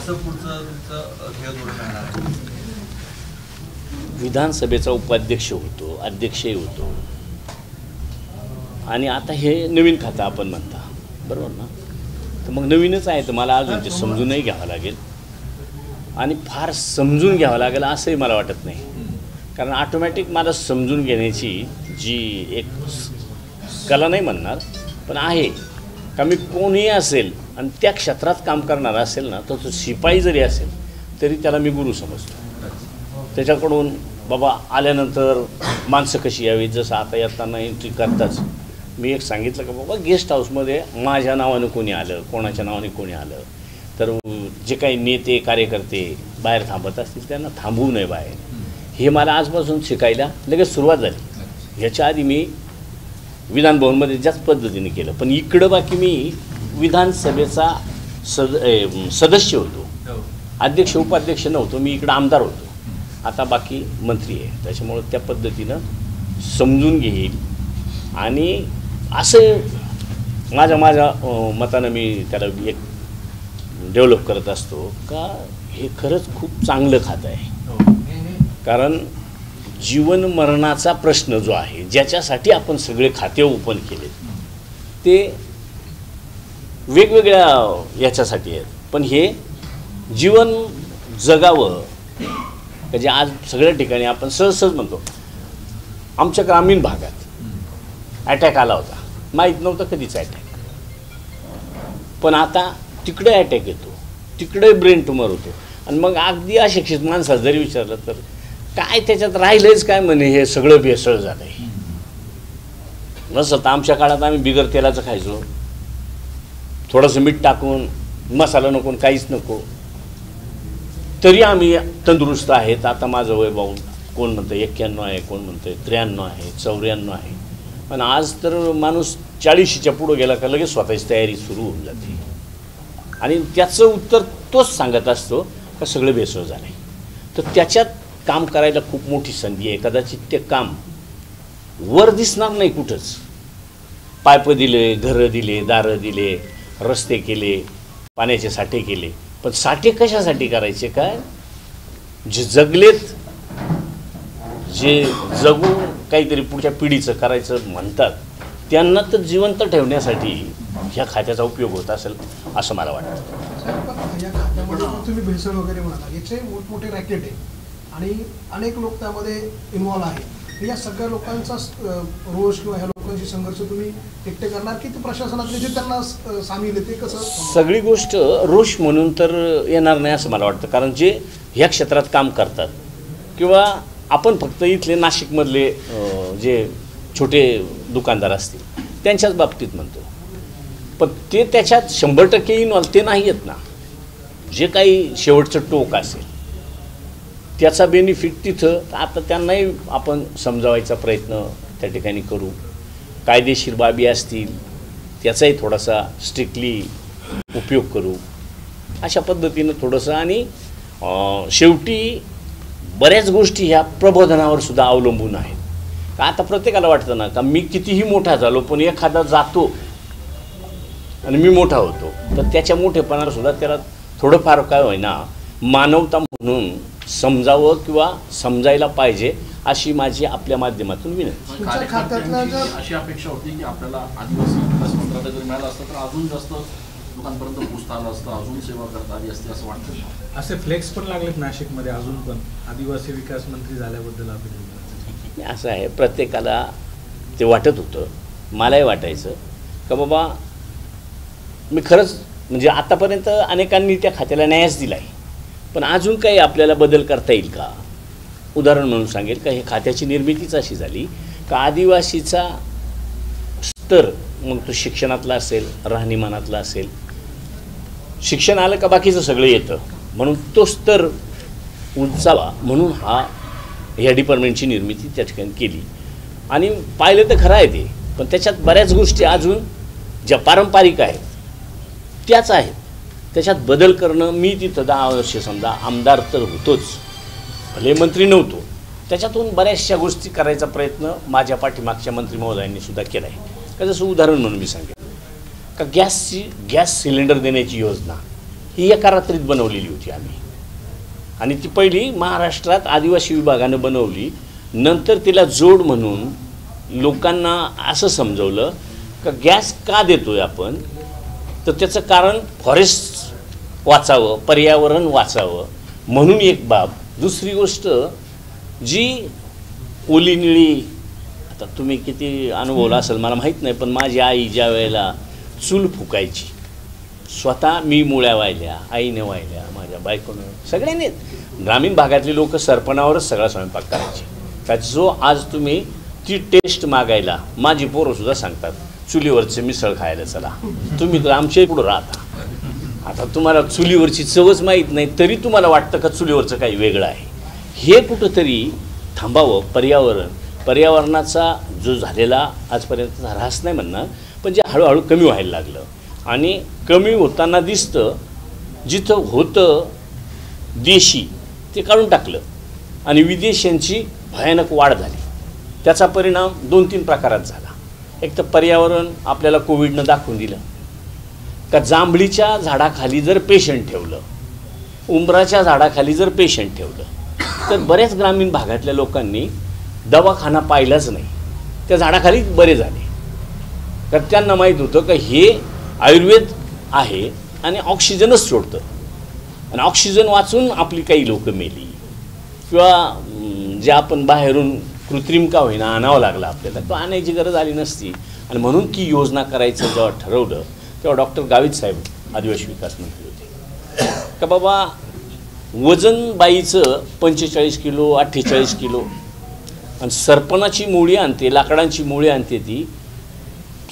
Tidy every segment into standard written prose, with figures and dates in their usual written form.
कसं पुढचं तुमचं ध्येय धोरण राहणार आहे? विधानसभेचा उपाध्यक्ष होतो, अध्यक्षही होतो, आणि आता हे नवीन खातं आपण म्हणता, बरोबर ना? तर मग नवीनच आहे, तर मला अजून ते समजूनही घ्यावं लागेल आणि फार समजून घ्यावं लागेल असंही मला वाटत नाही. कारण ऑटोमॅटिक मला समजून घेण्याची जी एक कला नाही म्हणणार, पण आहे का मी कोणीही असेल आणि त्या क्षेत्रात काम करणारा असेल ना, तर तो शिपाई जरी असेल तरी त्याला मी गुरु समजतो. त्याच्याकडून बाबा आल्यानंतर माणसं कशी यावी, जसं आता येताना एंट्री करताच मी एक सांगितलं का बाबा गेस्ट हाऊसमध्ये माझ्या नावानं कोणी आलं, कोणाच्या नावाने कोणी आलं तर जे काही नेते कार्यकर्ते बाहेर थांबत असतील त्यांना थांबवू नये बाहेर. हे मला आजपासून शिकायला लगेच सुरुवात झाली. ह्याच्या आधी मी विधानभवनमध्ये ज्याच पद्धतीने केलं, पण इकडं बाकी मी विधानसभेचा सदस्य होतो, अध्यक्ष उपाध्यक्ष नव्हतो, मी इकडं आमदार होतो. आता बाकी मंत्री आहे, त्याच्यामुळं त्या पद्धतीनं समजून घेईल आणि असं माझ्या मतानं मी त्याला एक डेव्हलप करत असतो का हे खरंच खूप चांगलं खातं आहे. कारण जीवन मरणाचा प्रश्न जो आहे, ज्याच्यासाठी आपण सगळे खाते ओपन केले, ते वेगवेगळ्या याच्यासाठी आहेत, पण हे जीवन जगावं म्हणजे आज सगळ्या ठिकाणी आपण सहज म्हणतो. आमच्या ग्रामीण भागात अटॅक आला होता, माहीत नव्हतं कधीच अटॅक, पण आता तिकडे अटॅक येतो, तिकडे ब्रेन ट्युमर होतो. आणि मग अगदी अशिक्षित माणसाला जरी विचारलं तर काय त्याच्यात राहिलंच काय म्हणे, हे सगळं भेसळ झालं आहे. नसं तर आमच्या काळात आम्ही बिगर तेलाचं खायचो, थोडंसं मीठ टाकून, मसाला नको काहीच नको, तरी आम्ही तंदुरुस्त आहेत. आता माझं वय भाऊ कोण म्हणतं 91 आहे, कोण म्हणतं 93 आहे, 94 आहे, पण आज तर माणूस 40च्या पुढं गेला का लगेच स्वतःची तयारी सुरू होऊन जाते. आणि त्याचं उत्तर तोच सांगत असतो का सगळं भेसळ झालं आहे. तर त्याच्यात काम करायला खूप मोठी संधी आहे. कदाचित ते काम वर दिसणार नाही कुठंच, पाईप दिले, घरं दिले, दारं दिले, रस्ते केले, पाण्याचे साठे केले, पण साठे कशासाठी करायचे काय, जे जगलेत, जे जगून काहीतरी पुढच्या पिढीचं करायचं म्हणतात, त्यांना तर जिवंत ठेवण्यासाठी ह्या खात्याचा उपयोग होत असेल असं मला वाटतं. या खात्यामध्ये तुम्ही भेसळ वगैरे म्हणाला, याचे मोठमोठे रॅकेट आहे आणि अनेक लोक त्यामध्ये इन्व्हॉल्व आहेत. या सगळ्या लोकांचा रोष किंवा ह्या लोकांशी संघर्ष तुम्ही एकटे करणार की ते प्रशासनातले जे त्यांना सामील आहे ते कसं? सगळी गोष्ट रोष म्हणून तर येणार नाही असं मला वाटतं. कारण जे ह्या क्षेत्रात काम करतात किंवा आपण फक्त इथले नाशिकमधले जे छोटे दुकानदार असतील त्यांच्याच बाबतीत म्हणतो, पण ते त्याच्यात 100% इन्व्हॉल्व ते नाही आहेत ना. जे काही शेवटचं टोक असेल त्याचा बेनिफिट तिथं, आता त्यांनाही आपण समजावायचा प्रयत्न त्या ठिकाणी करू. कायदेशीर बाबी असतील त्याचाही थोडासा स्ट्रिक्टली उपयोग करू, अशा पद्धतीनं थोडंसं. आणि शेवटी बऱ्याच गोष्टी ह्या प्रबोधनावर सुद्धा अवलंबून आहेत. का आता प्रत्येकाला वाटतं ना का मी कितीही मोठा झालो पण एखादा जातो आणि मी मोठा होतो, तर त्याच्या मोठेपणाला सुद्धा त्याला थोडंफार काय होईना मानवता म्हणून समजावं किंवा समजायला पाहिजे, अशी माझी आपल्या माध्यमातून विनंती. अशी अपेक्षा होती की आपल्याला आदिवासी विकास मंत्रालय जर मिळालं असतं तर अजून जास्त लोकांपर्यंत पोहोचता आलं असतं, अजून सेवा करता आली असते असं वाटतं. असे फ्लेक्स पण लागलेत नाशिकमध्ये अजून पण, आदिवासी विकास मंत्री झाल्याबद्दल अभिनंदन. असं आहे, प्रत्येकाला ते वाटत होतं, मलाही वाटायचं का बाबा मी खरंच म्हणजे आतापर्यंत अनेकांनी त्या खात्याला न्यायच दिला आहे, पण अजून काही आपल्याला बदल करता येईल का. उदाहरण म्हणून सांगेल का, हे खात्याची निर्मितीच अशी झाली का आदिवासीचा स्तर, मग तो शिक्षणातला असेल, राहणीमानातला असेल, शिक्षण आलं का बाकीचं सगळं येतं, म्हणून तो स्तर उंचावा म्हणून ह्या डिपार्टमेंटची निर्मिती त्या ठिकाणी केली. आणि पाहिलं तर खरं आहे ते, पण त्याच्यात बऱ्याच गोष्टी अजून ज्या पारंपरिक आहेत त्याच आहेत, त्याच्यात बदल करणं. मी तिथं 10 वर्ष समजा आमदार तर होतोच, भले मंत्री नव्हतो, त्याच्यातून बऱ्याचशा गोष्टी करायचा प्रयत्न माझ्या पाठीमागच्या मंत्री महोदयांनी सुद्धा केला आहे. का जसं उदाहरण म्हणून मी सांगेन का गॅस सिलेंडर देण्याची योजना ही एका रात्रीत बनवलेली होती आम्ही, आणि ती पहिली महाराष्ट्रात आदिवासी विभागानं बनवली. नंतर तिला जोड म्हणून लोकांना असं समजवलं का गॅस का देतोय आपण, तर त्याचं कारण फॉरेस्ट वाचावं, पर्यावरण वाचावं म्हणून एक बाब. दुसरी गोष्ट जी ओली निळी, आता तुम्ही किती अनुभवला असेल मला माहीत नाही, पण माझी आई ज्या वेळेला चूल फुकायची, स्वतः मी मुळ्या वाहिल्या, आईने वाहिल्या, माझ्या बायकोनं, सगळ्यांनी. ग्रामीण भागातली लोक सरपणावरच सगळा स्वयंपाक करायचे. त्याचो आज तुम्ही ती टेस्ट मागायला माझी पोरंसुद्धा सांगतात चुलीवरचे मिसळ खायला चला. तुम्ही तर आमच्या पुढं राहता, आता तुम्हाला चुलीवरची चवच माहीत नाही तरी तुम्हाला वाटतं का चुलीवरचं काही वेगळं आहे. हे कुठंतरी थांबावं. पर्यावरणाचा जो झालेला आजपर्यंतचा ऱ्हास नाही म्हणणार, पण जे हळूहळू कमी व्हायला लागलं, आणि कमी होताना दिसतं. जिथं होतं देशी ते काढून टाकलं आणि विदेशांची भयानक वाढ झाली. त्याचा परिणाम 2-3 प्रकारात झाला. एक तर पर्यावरण आपल्याला कोविडनं दाखवून दिलं का जांभळीच्या झाडाखाली जर पेशंट ठेवलं, उंबराच्या झाडाखाली जर पेशंट ठेवलं, तर बऱ्याच ग्रामीण भागातल्या लोकांनी दवाखाना पाहिलाच नाही, त्या झाडाखाली बरे झाले. तर त्यांना माहीत होतं का हे आयुर्वेद आहे आणि ऑक्सिजनच सोडतं, आणि ऑक्सिजन वाचून आपली काही लोकं मेली, किंवा जे आपण बाहेरून कृत्रिम का होईना आणावं लागलं आपल्याला, तो आणायची गरज आली नसती. आणि म्हणून ती योजना करायचं जेव्हा ठरवलं तेव्हा डॉक्टर गावित साहेब आदिवासी विकास मंत्री होते का बाबा वजन बाईचं 45 किलो 48 किलो, आणि सरपणाची मुळी आणते, लाकडांची मुळी आणते ती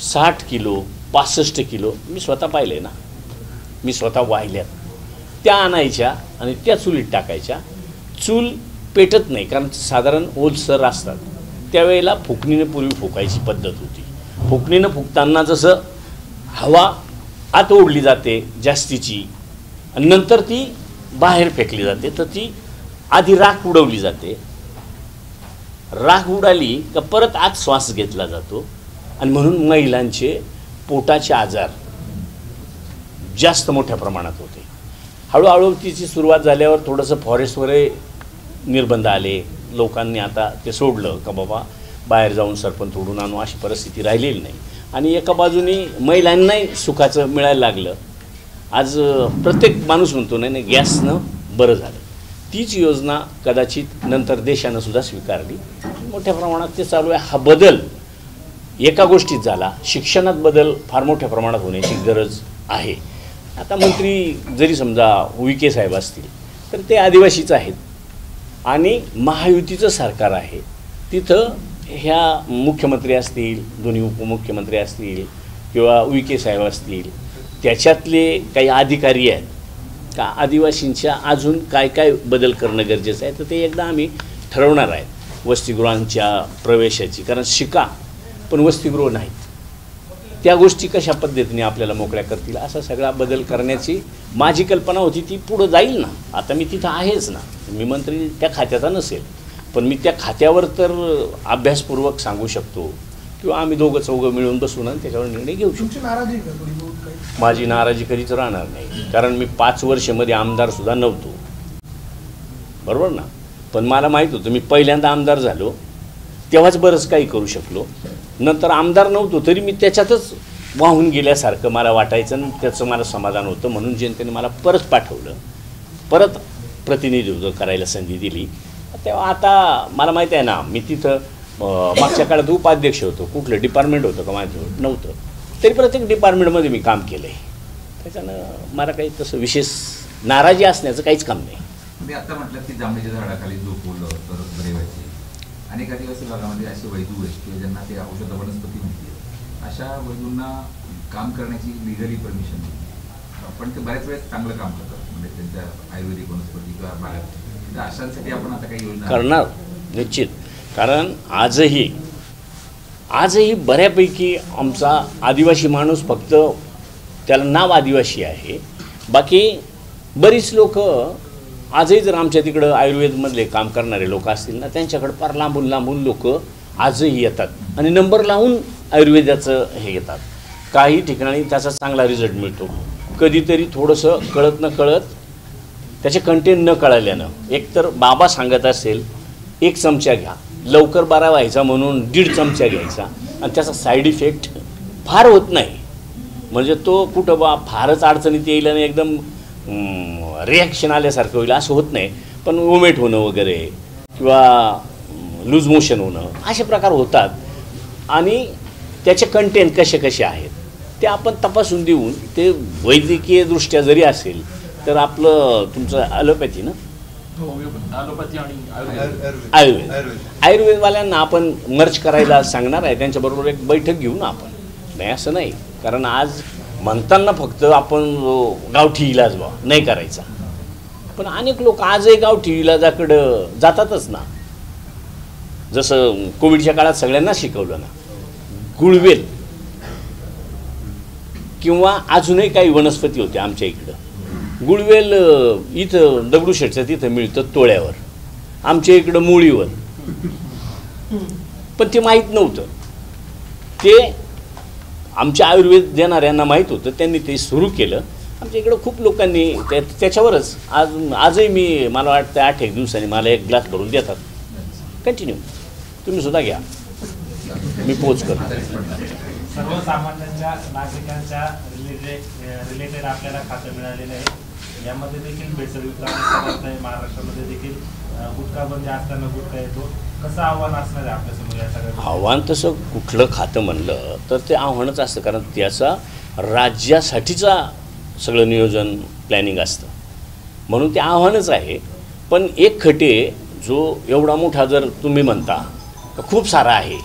60 किलो 65 किलो. मी स्वतः पाहिले ना, मी स्वतः वाहिल्यात. त्या आणायच्या आणि त्या चुलीत टाकायच्या. चूल पेटत नाही कारण साधारण ओलसर असतात. त्यावेळेला फुकणीनं पूर्वी फुकायची पद्धत होती. फुकणीनं फुकताना जसं हवा आत ओढली जाते जास्तीची आणि नंतर ती बाहेर फेकली जाते, तर ती आधी राख उडवली जाते. राख उडाली का परत आत श्वास घेतला जातो, आणि म्हणून महिलांचे पोटाचे आजार जास्त मोठ्या प्रमाणात होते. हळूहळू तिची सुरुवात झाल्यावर थोडंसं फॉरेस्टवरही निर्बंध आले. लोकांनी आता ते सोडलं का बाबा बाहेर जाऊन सरपण तोडून आणू अशी परिस्थिती राहिलेली नाही. आणि एका बाजूने महिलांनाही सुखाचं मिळायला लागलं. आज प्रत्येक माणूस म्हणतो नाही गॅसनं बरं झालं. तीच योजना कदाचित नंतर देशानं सुद्धा स्वीकारली. मोठ्या प्रमाणात ते चालू आहे. हा बदल एका गोष्टीत झाला, शिक्षणात बदल फार मोठ्या प्रमाणात होण्याची गरज आहे. आता मंत्री जरी समजा विखे साहेब असतील तर ते आदिवासीच आहेत, आणि महायुतीचं सरकार आहे. तिथं ह्या मुख्यमंत्री असतील, दोन्ही उपमुख्यमंत्री असतील किंवा विखे साहेब असतील, त्याच्यातले काही अधिकारी आहेत का आदिवासींच्या अजून काय काय बदल करणं गरजेचं आहे, तर ते एकदा आम्ही ठरवणार आहे. वसतिगृहांच्या प्रवेशाची, कारण शिका पण वसतिगृह नाहीत, त्या गोष्टी कशा पद्धतीने आपल्याला मोकळ्या करतील असा सगळा बदल करण्याची माझी कल्पना होती. ती पुढं जाईल ना. आता मी तिथं आहेच ना, मी मंत्री त्या खात्याचा नसेल, पण मी त्या खात्यावर तर अभ्यासपूर्वक सांगू शकतो, किंवा आम्ही दोघं चौघं मिळून बसून आणि त्याच्यावर निर्णय घेऊ शकतो. तुमची नाराजी का थोडी बहुत काही? माझी नाराजी कधीच राहणार नाही, कारण मी 5 वर्षामध्ये आमदारसुद्धा नव्हतो, बरोबर ना. पण मला माहीत होतं मी पहिल्यांदा आमदार झालो तेव्हाच बरंच काही करू शकलो. नंतर आमदार नव्हतो तरी मी त्याच्यातच वाहून गेल्यासारखं मला वाटायचं, आणि त्याचं मला समाधान होतं. म्हणून जनतेने मला परत पाठवलं, परत प्रतिनिधित्व करायला संधी दिली. तेव्हा आता मला माहीत आहे ना, मी तिथं मागच्या काळात उपाध्यक्ष होतो. कुठलं डिपार्टमेंट होतं का माझं नव्हतं, तरी प्रत्येक डिपार्टमेंटमध्ये मी काम केलं आहे. त्याच्यानं मला काही तसं विशेष नाराजी असण्याचं काहीच काम नाही. मी आता म्हटलं की जांभळीच्या झाडाखाली झोपवलं तर बरे व्हायचे. अनेक आदिवासी भागामध्ये असे वैदू आहेत की ज्यांना ते औषध वनस्पती मिळते, अशा वैदूंना काम करण्याची लिगली परमिशन नाही, पण ते बऱ्याच वेळेस चांगलं काम करतात, म्हणजे त्यांच्या आयुर्वेदिक वनस्पती किंवा बाहेर. तर अशांसाठी आपण आता काही योजना करणार निश्चित. कारण आजही बऱ्यापैकी आमचा आदिवासी माणूस, फक्त त्याला नाव आदिवासी आहे, बाकी बरीच लोक आजही जर आमच्या तिकडं आयुर्वेदमधले काम करणारे लोक असतील ना, त्यांच्याकडे फार लांबून लांबून लोक आजही येतात आणि नंबर लावून आयुर्वेदाचं हे घेतात. काही ठिकाणी त्याचा चांगला रिझल्ट मिळतो, कधीतरी थोडंसं कळत न कळत त्याचे कंटेंट न कळाल्यानं, एकतर बाबा सांगत असेल 1 चमचा घ्या, लवकर बरा व्हायचा म्हणून 1.5 चमचा घ्यायचा आणि त्याचा साईड इफेक्ट फार होत नाही. म्हणजे तो कुठं फारच अडचणीत येईल आणि एकदम रिॲक्शन आल्यासारखं होईल असं होत नाही. पण वोमेट होणं वगैरे किंवा लूज मोशन होणं असे प्रकार होतात. आणि त्याचे कंटेंट कसे कसे आहेत ते आपण तपासून देऊन, ते वैद्यकीय दृष्ट्या जरी असेल तर आपलं तुमचं ॲलोपॅथी ना, ॲलोपॅथी आणि आयुर्वेद, आयुर्वेदवाल्यांना आपण मर्ज करायला सांगणार आहे. त्यांच्याबरोबर एक बैठक घेऊ ना आपण. नाही असं नाही, कारण आज म्हणताना फक्त आपण गावठी इलाज नाही करायचा, पण अनेक लोक आजही गावठी इलाजाकडं जातातच ना. जसं कोविडच्या काळात सगळ्यांना शिकवलं ना, गुळवेल किंवा अजूनही काही वनस्पती होत्या आमच्या इकडं. गुळवेल इथं दगडूशेठचं तिथं मिळतं तोळ्यावर, आमच्या इकडं मुळीवर, पण ते माहीत नव्हतं. ते आमच्या आयुर्वेद देणाऱ्यांना माहीत होतं, त्यांनी ते सुरू केलं. आमच्या इकडं खूप लोकांनी त्याच्यावरच आजही मला वाटतं 8-1 दिवसांनी मला 1 ग्लास भरून देतात. कंटिन्यू तुम्ही सुद्धा घ्या, मी पोच करतो. सर्वसामान्यांच्या नागरिकांच्या रिलेटेड आपल्याला खातं मिळालेलं आहे. यामध्ये देखील भेसळयुक्त पदार्थ आहे. महाराष्ट्रामध्ये देखील गुटखा बंदी असताना गुटखा येतो. कसं आव्हान असणार आहे आपल्यासमोर या सगळ्या? आव्हान तसं कुठलं खातं म्हणलं तर ते आव्हानच असतं, कारण त्याचा राज्यासाठीचा सगळं नियोजन प्लॅनिंग असतं, म्हणून ते आव्हानच आहे. पण एक खटे जो एवढा मोठा जर तुम्ही म्हणता खूप सारा आहे,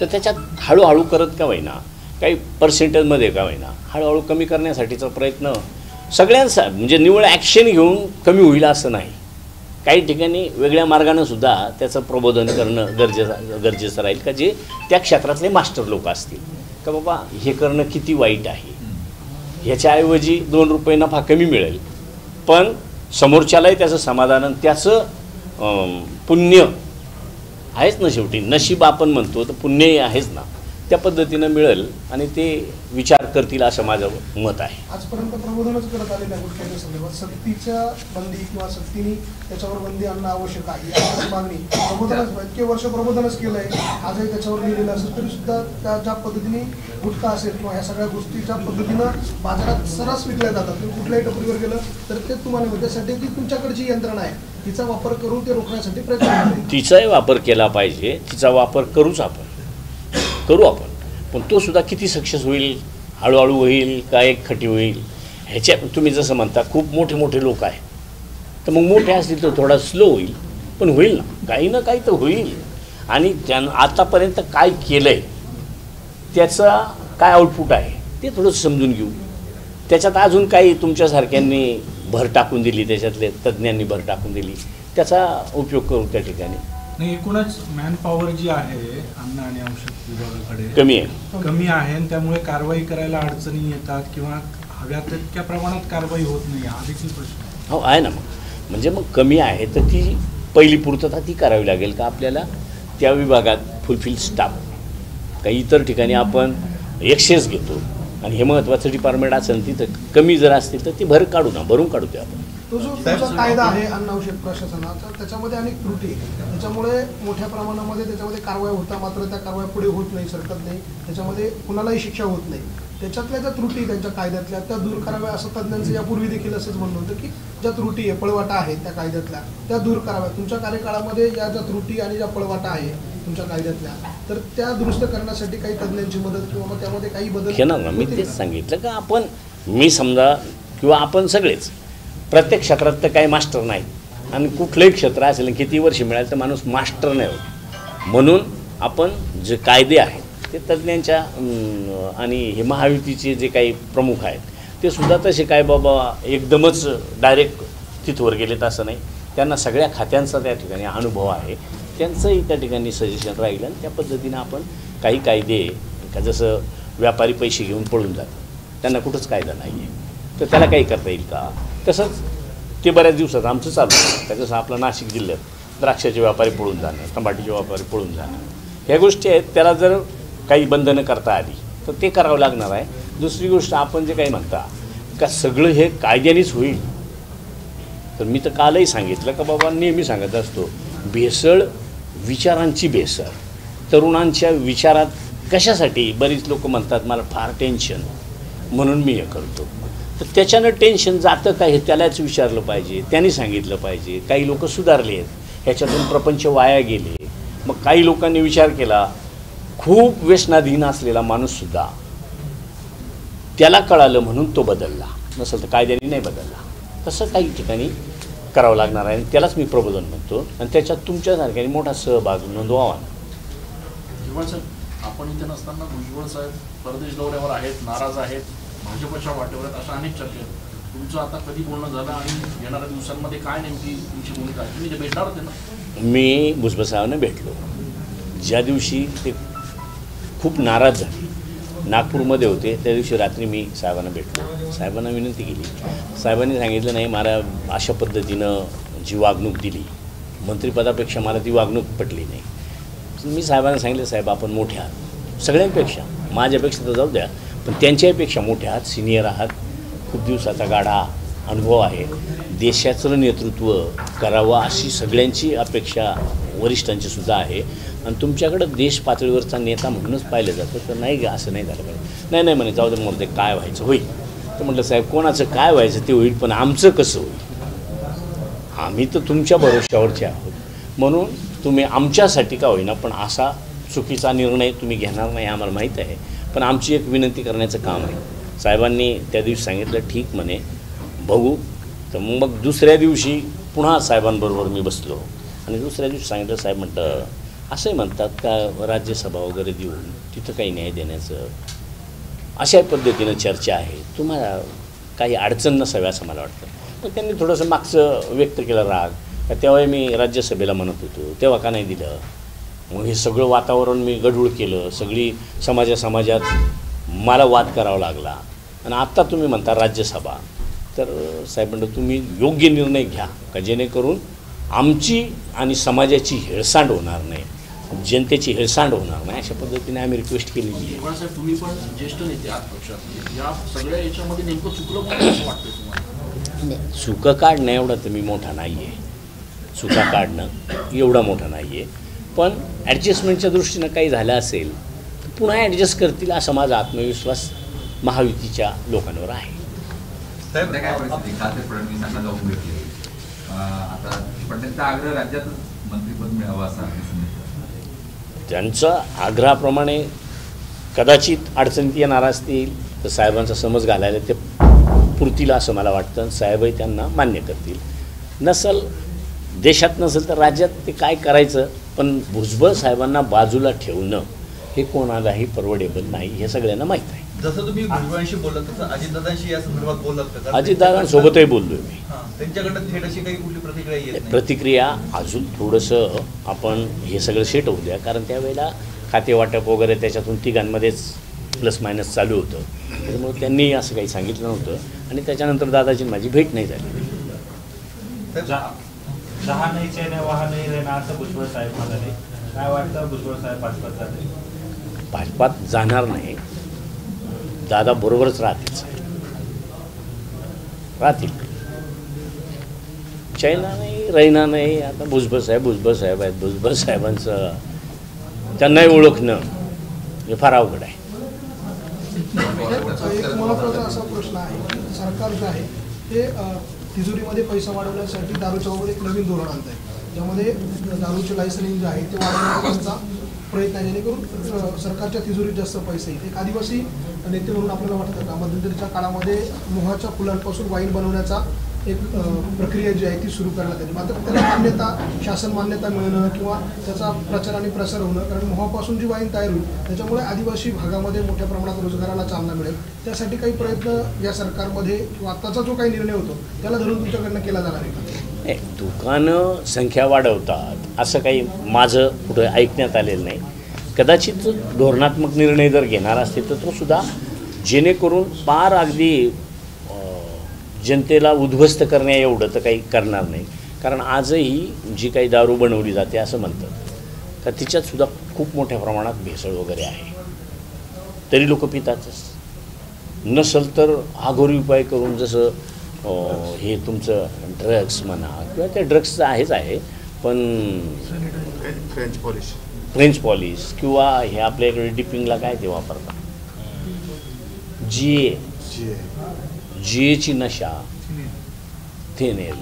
तर त्याच्यात हळूहळू करत का होईना, काही पर्सेंटेजमध्ये का होईना हळूहळू कमी करण्यासाठीचा प्रयत्न सगळ्यांचा, म्हणजे निव्वळ ॲक्शन घेऊन कमी होईल असं नाही. काही ठिकाणी वेगळ्या मार्गानं सुद्धा त्याचं प्रबोधन करणं गरजेचं राहील, का जे त्या क्षेत्रातले मास्टर लोक असतील का बाबा हे करणं किती वाईट आहे, ह्याच्याऐवजी 2 रुपये नफा कमी मिळेल, पण समोरच्यालाही त्याचं समाधान आणि त्याचं पुण्य आहेच ना. शेवटी नशीब आपण म्हणतो तर पुण्यही आहेच ना, त्या पद्धतीनं मिळेल आणि ते विचार करतील असं माझं मत आहे. आजपर्यंत प्रबोधनच करत आलेल्या गुटख्याच्या संदर्भात सक्तीच्या बंदी किंवा सक्तीने त्याच्यावर बंदी आणणं आवश्यक आहे याची मागणी प्रबोधनच इतके वर्ष प्रबोधनच केलं आहे. आजही त्याच्यावर लिहिलेलं असेल तरी सुद्धा त्या ज्या पद्धतीने गुटखा असेल किंवा ह्या सगळ्या गोष्टी ज्या पद्धतीनं बाजारात सर्रास विकल्या जातात, तुम्ही कुठल्याही टपरीवर गेलं तर ते तुम्हाला त्यासाठी ती तुमच्याकडची यंत्रणा आहे, तिचा वापर करून ते रोखण्यासाठी प्रयत्न करते. तिचाही वापर केला पाहिजे, तिचा वापर करू आपण, पण तो सुद्धा किती सक्सेस होईल, हळूहळू होईल का एक खटी होईल ह्याच्या, तुम्ही जसं म्हणता खूप मोठे मोठे लोक आहे तर मग मोठे असतील तर थोडा स्लो होईल, पण होईल ना काही तर होईल. आणि त्यानं आतापर्यंत काय केलं आहे त्याचा काय आउटपुट आहे ते थोडंसं समजून घेऊ. त्याच्यात अजून काही तुमच्यासारख्यांनी भर टाकून दिली, त्याच्यातले तज्ज्ञांनी भर टाकून दिली, त्याचा उपयोग करू त्या ठिकाणी. नाही, एकूणच मॅन पॉवर जी आहे अन्न आणि औषध विभागाकडे कमी आहे आणि त्यामुळे कारवाई करायला अडचणी येतात किंवा हव्या तितक्या प्रमाणात कारवाई होत नाही, हा देखील प्रश्न हो आहे ना. म्हणजे मग कमी आहे तर ती पहिली पूर्तता ती करावी लागेल का आपल्याला त्या विभागात फुलफिल स्टाफ. काही इतर ठिकाणी आपण एक्सेस घेतो आणि हे महत्त्वाचं डिपार्टमेंट असेल तिथं कमी जर असतील तर ती भरून काढू ते आपण. तो जो तुमचा कायदा आहे अन्न औषध प्रशासनाचा, त्याच्यामध्ये अनेक त्रुटी त्याच्यामुळे मोठ्या प्रमाणामध्ये त्याच्यामध्ये कारवाई होता, मात्र त्या कारवाई पुढे होत नाही, सरकत नाही, त्याच्यामध्ये कुणालाही शिक्षा होत नाही. त्याच्यातल्या ज्या त्रुटी त्यांच्या कायद्यातल्या त्या दूर कराव्या असं तज्ज्ञांचं यापूर्वी देखील असंच म्हणणं होतं की ज्या त्रुटी आहे पळवाटा आहेत त्या कायद्यातल्या त्या दूर कराव्या. तुमच्या कार्यकाळामध्ये या ज्या त्रुटी आणि ज्या पळवाटा आहे तुमच्या कायद्यातल्या तर त्या दुरुस्त करण्यासाठी काही तज्ज्ञांची मदत किंवा मग त्यामध्ये काही बदल घेणार ना. मी तेच सांगितलं का मी समजा किंवा आपण सगळेच प्रत्येक क्षेत्रात तर काही मास्टर नाही आणि कुठलंही क्षेत्र असेल किती वर्ष मिळालं तर माणूस मास्टर नाही होत. म्हणून आपण जे कायदे आहेत ते तज्ज्ञांच्या आणि हे महायुतीचे जे काही प्रमुख आहेत ते सुद्धा तसे काय बाबा एकदमच डायरेक्ट तिथवर गेलेत असं नाही. त्यांना सगळ्या खात्यांचा त्या ठिकाणी अनुभव आहे, त्यांचंही त्या ठिकाणी सजेशन राहील आणि त्या पद्धतीनं आपण काही कायदे का जसं व्यापारी पैसे घेऊन पळून जातात त्यांना कुठंच कायदा नाही आहे तर त्याला काही करता येईल का. तसंच ते बऱ्याच दिवसात आमचं चालू आहे. तर जसं आपलं नाशिक जिल्ह्यात द्राक्षाचे व्यापारी पळून जाणं, टमाट्याचे व्यापारी पळून जाणं, ह्या गोष्टी आहेत. त्याला जर काही बंधनं करता आली तर ते करावं लागणार आहे. दुसरी गोष्ट आपण जे काही म्हणता का सगळं हे कायद्यानेच होईल? तर मी तर कालही सांगितलं का बाबा, नेहमी सांगत असतो, भेसळ विचारांची भेसळ, तरुणांच्या विचारात कशासाठी? बरीच लोक म्हणतात मला फार टेन्शन म्हणून मी हे करतो. तर त्याच्यानं टेन्शन जातं का हे त्यालाच विचारलं पाहिजे, त्यांनी सांगितलं पाहिजे. काही लोक सुधारले आहेत, ह्याच्यातून प्रपंच वाया गेले. मग काही लोकांनी विचार केला, खूप व्यसनाधीन असलेला माणूससुद्धा त्याला कळालं म्हणून तो बदलला, नसेल तर कायद्याने नाही बदलला. तसं काही ठिकाणी करावं लागणार आहे आणि त्यालाच मी प्रबोधन म्हणतो. आणि त्याच्यात तुमच्यासारख्याने मोठा सहभाग नोंदवावा. भुजबळ साहेब, आपण इथे नसताना भुजबळ साहेब परदेश दौऱ्यावर आहेत, नाराज आहेत, भाजपच्या वाटेवर आहेत, अशा अनेक चर्चा आहेत. तुमचं आता कधी बोलणं झालं आणि येणाऱ्या दिवसांमध्ये काय नेमकी तुमची भूमिका आहे? तुम्ही ते भेटणार होते ना? मी भुजबळ साहेबांना भेटलो ज्या दिवशी ते खूप नाराज झाले, नागपूरमध्ये होते, त्या दिवशी रात्री मी साहेबांना भेटलो. साहेबांना विनंती केली. साहेबांनी सांगितलं नाही, मला अशा पद्धतीनं जी वागणूक दिली, मंत्रिपदापेक्षा मला ती वागणूक पटली नाही. मी साहेबांना सांगितलं, साहेब आपण मोठे आहात सगळ्यांपेक्षा, माझ्यापेक्षा तर जाऊ द्या, पण त्यांच्यापेक्षा मोठे आहात, सिनियर आहात, खूप दिवसाचा गाढा अनुभव आहे, देशाचं नेतृत्व करावं अशी सगळ्यांची अपेक्षा वरिष्ठांची सुद्धा आहे. आणि तुमच्याकडं देश पातळीवरचा नेता म्हणूनच पाहिलं जातं. तर नाही, असं नाही झालं पाहिजे. नाही म्हणे, जाऊ दे, मला ते काय व्हायचं होईल. तर म्हटलं, साहेब कोणाचं काय व्हायचं ते होईल, पण आमचं कसं होईल? आम्ही तर तुमच्या भरोश्यावरचे आहोत, म्हणून तुम्ही आमच्यासाठी का होईना पण असा चुकीचा निर्णय तुम्ही घेणार नाही आम्हाला माहीत आहे. पण आमची एक विनंती करण्याचं काम आहे. साहेबांनी त्या दिवशी सांगितलं, ठीक म्हणे, बघू. तर मग दुसऱ्या दिवशी पुन्हा साहेबांबरोबर मी बसलो आणि दुसऱ्या दिवशी सांगितलं, साहेब म्हटलं असंही म्हणतात का राज्यसभा वगैरे देऊन तिथं काही न्याय देण्याचं, अशा पद्धतीनं चर्चा आहे, तुम्हाला काही अडचण नसावी असं मला वाटतं. पण त्यांनी थोडंसं मागचं व्यक्त केलं राग, का तेव्हा मी राज्यसभेला म्हणत होतो, तेव्हा का नाही दिलं. मग हे सगळं वातावरण मी गढूळ केलं, सगळी समाजात मला वाद करावा लागला. आणि आत्ता तुम्ही म्हणता राज्यसभा. तर साहेब म्हणतो, तुम्ही योग्य निर्णय घ्या का जेणेकरून आमची आणि समाजाची हेळसांड होणार नाही, जनतेची हेळसांड होणार नाही, अशा पद्धतीने आम्ही रिक्वेस्ट केलेली आहे. साहेब, तुम्ही पण ज्येष्ठ नेते आहात पक्षात, या सगळ्या याच्यामध्ये नेमकं चुकलं काय असं वाटतं तुम्हाला? चुका काढणं एवढा तर मी मोठा नाही आहे, चुका काढणं एवढा मोठा नाही आहे. पण ॲडजस्टमेंटच्या दृष्टीनं काही झालं असेल तर पुन्हा ॲडजस्ट करतील असा माझा आत्मविश्वास महायुतीच्या लोकांवर आहे. साहेब काय परिस्थिती, खासदार फडणवीसांना जाऊन भेटले, आता पण त्यांचा आग्रह राज्यातच मंत्रिपद मिळावं असा त्यांचा आग्रहाप्रमाणे कदाचित अडचणीत येणार असतील तर साहेबांचा समज घालायला ते पुरतील असं मला वाटतं. साहेबही त्यांना मान्य करतील. नसल देशात नसेल तर राज्यात ते काय करायचं. पण भुजबळ साहेबांना बाजूला ठेवणं हे कोणालाही परवडेबल नाही, हे सगळ्यांना माहीत आहे. जसं तुम्ही भुजबळांशी बोललात तसं अजितदादांशी या संदर्भात बोललात का? अजितदादांसोबतही बोललोय मी. त्यांच्याकडनं थेट अशी काही कुठली प्रतिक्रिया येत नाही? प्रतिक्रिया अजून थोडंसं आपण हे सगळं सेट होऊ द्या, कारण त्यावेळेला खातेवाटप वगैरे त्याच्यातून तिघांमध्येच प्लस मायनस चालू होतं. त्याच्यामुळे त्यांनी असं काही सांगितलं नव्हतं आणि त्याच्यानंतर दादाची माझी भेट नाही झाली. जहा नाही चैन वहा नाही रहना असं भुजबळ साहेब म्हणाले. काय वाटतं, भुजबळ साहेब भाजपात जाते? भाजपात जाणार नाही, दादा बरोबरच राहतील. चैना नाही, रैना नाही. आता भुजबळ साहेब आहेत. भुजबळ साहेबांचं त्यांनाही ओळखणं हे फार अवघड आहे. एक महत्त्वाचा असा प्रश्न आहे, सरकार जे आहे ते तिजोरीमध्ये पैसा वाढवण्यासाठी दारूच्या बाबत एक नवीन धोरण आणत आहे, ज्यामध्ये दारूचे लायसनिंग जे आहे ते वाढवण्याचा प्रयत्न आहे, जेणेकरून सरकारच्या तिजोरीत जास्त पैसे येईल. एक आदिवासी नेते म्हणून आपल्याला वाटतं का मध्यंतरीच्या काळामध्ये मोहाच्या फुलांपासून वाईन बनवण्याचा एक प्रक्रिया जी आहे ती सुरू करण्यात आली, मात्र त्याला मान्यता, शासन मान्यता मिळणं किंवा त्याचा प्रचार आणि प्रसार होणं, कारण मोहापासून जी वाईन तयार होईल त्याच्यामुळे आदिवासी भागामध्ये मोठ्या प्रमाणात रोजगाराला चालना मिळेल. त्यासाठी काही प्रयत्न या सरकारमध्ये किंवा आत्ताचा जो काही निर्णय होतो त्याला धरून तुमच्याकडनं केला जाणार आहे का? दुकानं संख्या वाढवतात असं काही माझं कुठं ऐकण्यात आलेलं नाही. कदाचित धोरणात्मक निर्णय जर घेणार असतील तर तो सुद्धा जेणेकरून पार अगदी जनतेला उद्ध्वस्त करण्या एवढं तर काही करणार नाही. कारण आजही जी काही दारू बनवली जाते असं म्हणतात तर तिच्यातसुद्धा खूप मोठ्या प्रमाणात भेसळ वगैरे आहे, तरी लोक पितातच. नसेल तर अघोरी उपाय करून जसं हे तुमचं ड्रग्स म्हणा किंवा त्या ड्रग्सचं आहे पण फ्रेंच पॉलिश किंवा हे आपल्या इकडे डिपिंगला काय ते वापरतात जीएची नशा थेनेल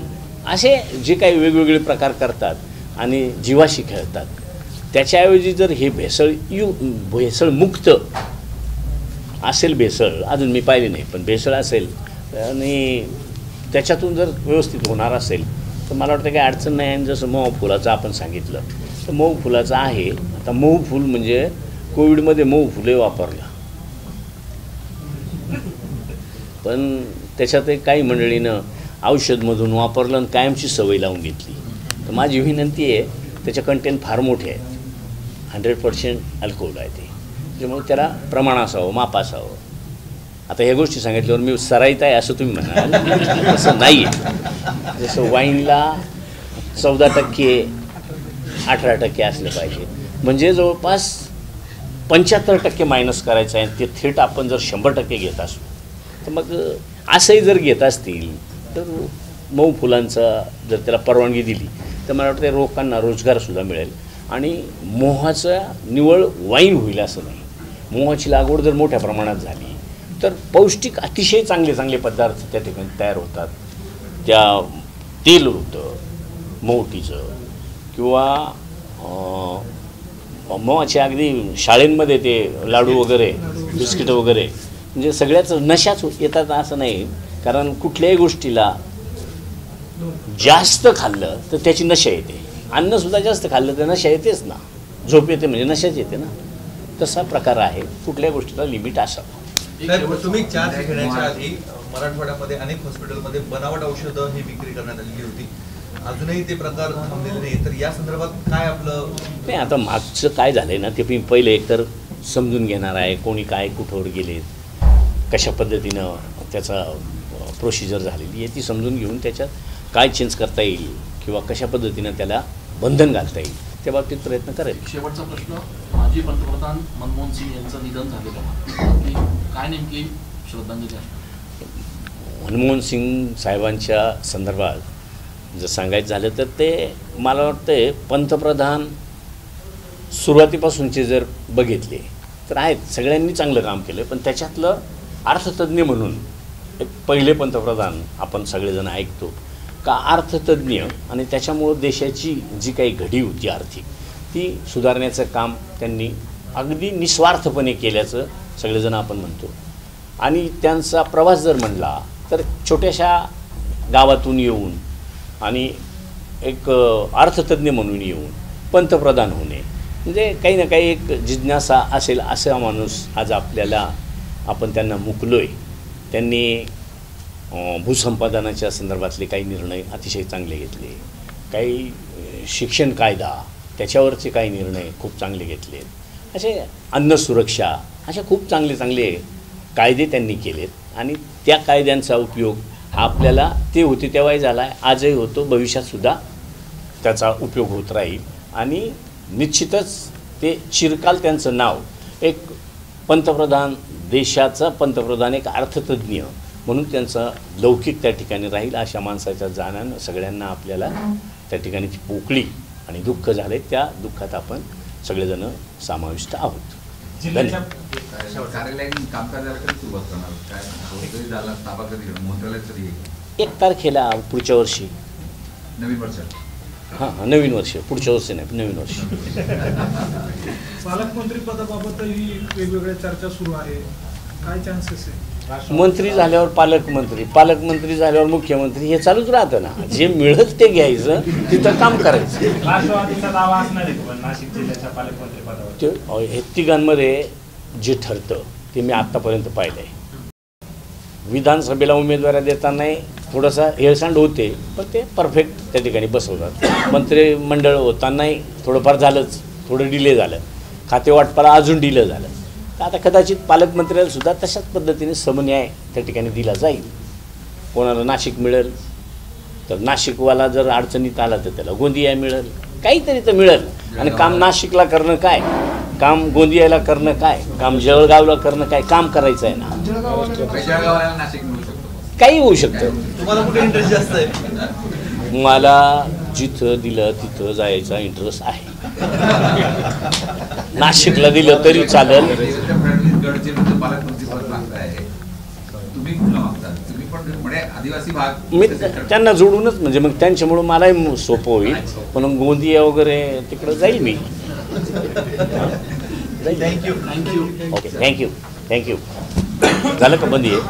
असे जे काही वेगवेगळे प्रकार करतात आणि जीवाशी खेळतात त्याच्याऐवजी जर हे भेसळमुक्त असेल भेसळ अजून मी पाहिली नाही पण भेसळ असेल आणि त्याच्यातून जर व्यवस्थित होणार असेल तर मला वाटतं काही अडचण नाही. आणि जसं मऊ फुलाचं आपण सांगितलं तर मऊ फुलाचं आहे. आता मऊ फूल म्हणजे कोविडमध्ये मऊ फुले वापरलं पण त्याच्यात काही मंडळीनं औषधमधून वापरलं आणि कायमची सवय लावून घेतली. तर माझी विनंती आहे त्याचे कंटेंट फार मोठे आहेत 100% अल्कोहोल आहे ते त्याच्यामुळे त्याला प्रमाण असावं माप असावं. आता ह्या गोष्टी सांगितल्यावर मी सराईत आहे असं तुम्ही म्हणाल तसं नाही आहे. जसं वाईनला 14% 18% असलं पाहिजे म्हणजे जवळपास 75% मायनस करायचं आहे. ते थेट आपण जर 100% घेत असू तर मग असंही जर घेत असतील तर मऊ फुलांचा जर त्याला परवानगी दिली तर मला वाटतं लोकांना रोजगारसुद्धा मिळेल आणि मोहाचा निवळ वाईन होईल असं नाही. मोहाची लागवड जर मोठ्या प्रमाणात झाली तर पौष्टिक अतिशय चांगले चांगले पदार्थ त्या ठिकाणी तयार होतात. त्या तेल होतं मोहटीचं किंवा मोहाचे अगदी शाळेंमध्ये ते लाडू वगैरे बिस्किट वगैरे म्हणजे सगळ्याच नशाच येतात असं नाही. कारण कुठल्याही गोष्टीला जास्त खाल्लं तर त्याची नशा येते. अन्नसुद्धा जास्त खाल्लं तर नशा येतेच ना. झोप येते म्हणजे नशाच येते ना. तसा प्रकार आहे. कुठल्याही गोष्टीला लिमिट असावं. तुम्ही चार्ज घेण्याच्या आधी मराठवाड्यामध्ये अनेक हॉस्पिटलमध्ये बनावट औषधं ही विक्री करण्यात आलेली होती. अजूनही ते प्रकार थांबलेले नाही. तर या संदर्भात काय आपलं नाही आता मागचं काय झालंय ना ते मी पहिले एकतर समजून घेणार आहे. कोणी काय कुठवर गेलेत कशा पद्धतीनं त्याचा प्रोसिजर झालेली आहे ती समजून घेऊन त्याच्यात काय चेंज करता येईल किंवा कशा पद्धतीनं त्याला बंधन घालता येईल त्या बाबतीत प्रयत्न करेल. शेवटचा प्रश्न माजी पंतप्रधान मनमोहन सिंग यांचं निधन झालेलं काय नेमकी श्रद्धांजली आहे? मनमोहन सिंग साहेबांच्या संदर्भात जर सांगायचं झालं तर ते मला वाटतं पंतप्रधान सुरुवातीपासूनचे जर बघितले तर आहेत सगळ्यांनी चांगलं काम केलं पण त्याच्यातलं अर्थतज्ज्ञ म्हणून एक पहिले पंतप्रधान आपण सगळेजण ऐकतो का अर्थतज्ज्ञ आणि त्याच्यामुळं देशाची जी काही घडी होती आर्थिक ती सुधारण्याचं काम त्यांनी अगदी निस्वार्थपणे केल्याचं सगळेजण आपण म्हणतो. आणि त्यांचा प्रवास जर म्हणला तर छोट्याशा गावातून येऊन आणि एक अर्थतज्ज्ञ म्हणून येऊन पंतप्रधान होणे म्हणजे काही ना काही एक जिज्ञासा असेल असा माणूस आज आपल्याला आपण त्यांना मुकलो आहे. त्यांनी भूसंपादनाच्या संदर्भातले काही निर्णय अतिशय चांगले घेतले. काही शिक्षण कायदा त्याच्यावरचे काही निर्णय खूप चांगले घेतले. असे अन्न सुरक्षा असे खूप चांगले चांगले कायदे त्यांनी केलेत आणि त्या कायद्यांचा उपयोग हा आपल्याला ते होते तेव्हाही झाला आहे आजही होतो भविष्यातसुद्धा त्याचा उपयोग होत राहील. आणि निश्चितच ते चिरकाल त्यांचं नाव एक पंतप्रधान देशाचा पंतप्रधान एक अर्थतज्ज्ञ म्हणून त्यांचा लौकिक त्या ठिकाणी राहील. अशा माणसाच्या जाण्यानं सगळ्यांना आपल्याला त्या ठिकाणी ती पोकळी आणि दुःख झाले त्या दुःखात आपण सगळेजण समाविष्ट आहोत. कार्यालयीन कामकाजाला कधी सुरुवात करणार काय झाला ताबा कधी मंत्रालयात कधी 1 तारखेला पुढच्या वर्षी नवीन वर्ष हां नवीन वर्ष पुढच्या वर्षी नाही नवीन वर्ष. पालकमंत्री पदाबाबतही वेगवेगळ्या चर्चा सुरू आहे. काय चान्सेस आहे? मंत्री झाल्यावर पालकमंत्री झाल्यावर मुख्यमंत्री हे चालूच राहतं ना. जे मिळत ते घ्यायचं तिथं काम करायचं. राष्ट्रवादीचा दावा असणार आहे पण नाशिक जिल्ह्याच्या पालकमंत्री पदावर ते हे तिघांमध्ये जे ठरतं ते मी आत्तापर्यंत पाहिलं आहे. विधानसभेला उमेदवारी देतानाही थोडासा हेळसांड होते पण ते परफेक्ट त्या ठिकाणी बसवतात. मंत्रिमंडळ होतानाही थोडंफार झालंच थोडं डिले झालं. खातेवाटपाला अजून डिले झालं. तर आता कदाचित पालकमंत्र्याला सुद्धा तशाच पद्धतीने समन्याय त्या ठिकाणी दिला जाईल. कोणाला नाशिक मिळेल तर नाशिकवाला जर अडचणीत आला तर त्याला गोंदिया मिळेल काहीतरी तर मिळेल. आणि काम नाशिकला करणं काय काम गोंदियाला करणं काय, काम जळगावला करणं काय, काम करायचं आहे ना. जळगावाला नाशिक मिळू शकतो, काही होऊ शकतं. तुम्हाला कुठे इंटरेस्ट जास्त आहे? मला जिथं दिलं तिथं जायचा इंटरेस्ट आहे. नाशिकला दिलं तरी चालेल. देवेंद्र फडणवीस गडचिरोलीचं पालकमंत्री पद मागताय, तुम्ही कुठलं मागता? तुम्ही पण म्हणजे आदिवासी भाग मी त्यांना जोडूनच, म्हणजे मग त्यांच्यामुळं मलाही सोपं होईल. पण गोंदिया वगैरे तिकडं जाईल मी. थँक्यू. Okay, thank you. झालं का बंदी आहे?